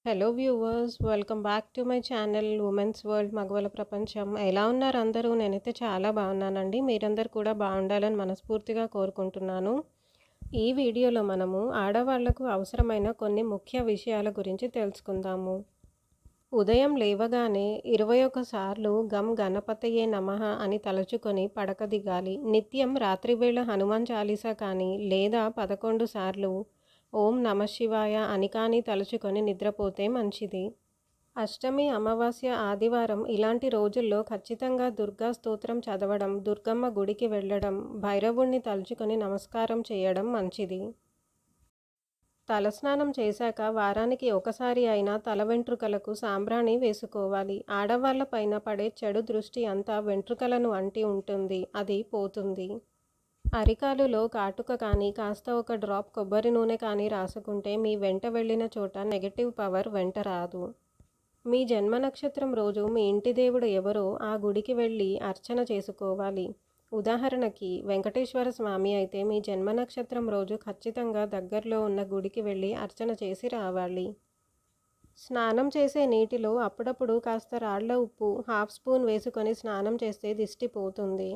Hello viewers, welcome back to my channel women's world మగవల ప్రపంచం. ఎలా ఉన్నారు అందరూ? నేనైతే చాలా బాగున్నానండి. మీరందరూ కూడా బాగుండాలని మనస్ఫూర్తిగా కోరుకుంటున్నాను. ఈ వీడియోలో మనము ఆడవాళ్లకు అవసరమైన కొన్ని ముఖ్య విషయాల గురించి తెలుసుకుందాము. ఉదయం లేవగానే 21 సార్లు గం గణపతయే నమః అని తలుచుకొని పడక దిగాలి. నిత్యం రాత్రివేళ హనుమాన్ చాలీసా కానీ లేదా 11 సార్లు ఓం నమఃశివాయ అని కానీ తలుచుకొని నిద్రపోతే మంచిది. అష్టమి, అమావాస్య, ఆదివారం ఇలాంటి రోజుల్లో ఖచ్చితంగా దుర్గా స్తోత్రం చదవడం, దుర్గమ్మ గుడికి వెళ్ళడం, భైరవుణ్ణి తలుచుకొని నమస్కారం చేయడం మంచిది. తలస్నానం చేశాక వారానికి ఒకసారి అయినా తల వెంట్రుకలకు సాంబ్రాణి వేసుకోవాలి. ఆడవాళ్ల పైన పడే చెడు దృష్టి అంతా వెంట్రుకలను అంటి ఉంటుంది. అది పోతుంది. అరికాలులో కాటుక కానీ కాస్త ఒక డ్రాప్ కొబ్బరి నూనె కానీ రాసుకుంటే మీ వెంట వెళ్ళిన చోట నెగటివ్ పవర్ వెంట రాదు. మీ జన్మ నక్షత్రం రోజు మీ ఇంటి దేవుడు ఎవరో ఆ గుడికి వెళ్ళి అర్చన చేసుకోవాలి. ఉదాహరణకి వెంకటేశ్వర స్వామి అయితే మీ జన్మ నక్షత్రం రోజు ఖచ్చితంగా దగ్గరలో ఉన్న గుడికి వెళ్ళి అర్చన చేసి రావాలి. స్నానం చేసే నీటిలో అప్పుడప్పుడు కాస్త రాళ్ల ఉప్పు 1/2 స్పూన్ వేసుకొని స్నానం చేస్తే దిష్టి పోతుంది.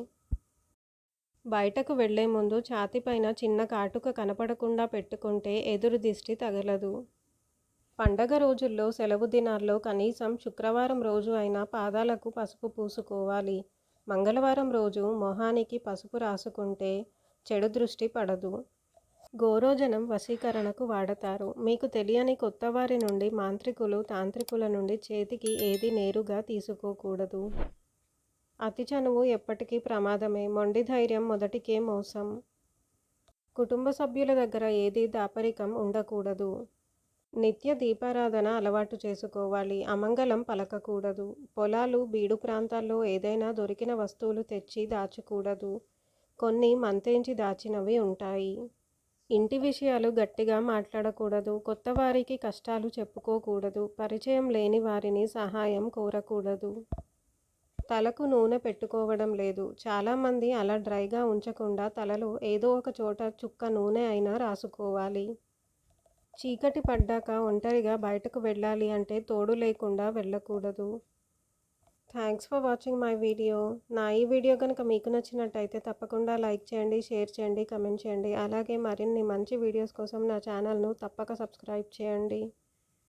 బయటకు వెళ్లే ముందు ఛాతీపైన చిన్న కాటుక కనపడకుండా పెట్టుకుంటే ఎదురు దిష్టి తగలదు. పండగ రోజుల్లో సెలవు దినాల్లో కనీసం శుక్రవారం రోజు అయినా పాదాలకు పసుపు పూసుకోవాలి. మంగళవారం రోజు మొహానికి పసుపు రాసుకుంటే చెడు దృష్టి పడదు. గోరోజనం వశీకరణకు వాడతారు. మీకు తెలియని కొత్త వారి నుండి మాంత్రికులు, తాంత్రికుల నుండి చేతికి ఏది నేరుగా తీసుకోకూడదు. అతి చనువు ఎప్పటికీ ప్రమాదమే. మొండి ధైర్యం మొదటికే మోసం. కుటుంబ సభ్యుల దగ్గర ఏది దాపరికం ఉండకూడదు. నిత్య దీపారాధన అలవాటు చేసుకోవాలి. అమంగళం పలకకూడదు. పొలాలు, బీడు ప్రాంతాల్లో ఏదైనా దొరికిన వస్తువులు తెచ్చి దాచకూడదు. కొన్ని మంతేంచి దాచినవి ఉంటాయి. ఇంటి విషయాలు గట్టిగా మాట్లాడకూడదు. కొత్త వారికి కష్టాలు చెప్పుకోకూడదు. పరిచయం లేని వారిని సహాయం కోరకూడదు. తలకు నూనె పెట్టుకోవడం లేదు. చాలామంది అలా డ్రైగా ఉంచకుండా తలలో ఏదో ఒక చోట చుక్క నూనె అయినా రాసుకోవాలి. చీకటి పడ్డాక ఒంటరిగా బయటకు వెళ్ళాలి అంటే తోడు లేకుండా వెళ్ళకూడదు. Thanks for watching my video. నా ఈ వీడియో కనుక మీకు నచ్చినట్టయితే తప్పకుండా లైక్ చేయండి, షేర్ చేయండి, కమెంట్ చేయండి. అలాగే మరిన్ని మంచి వీడియోస్ కోసం నా ఛానల్ను తప్పక సబ్స్క్రైబ్ చేయండి.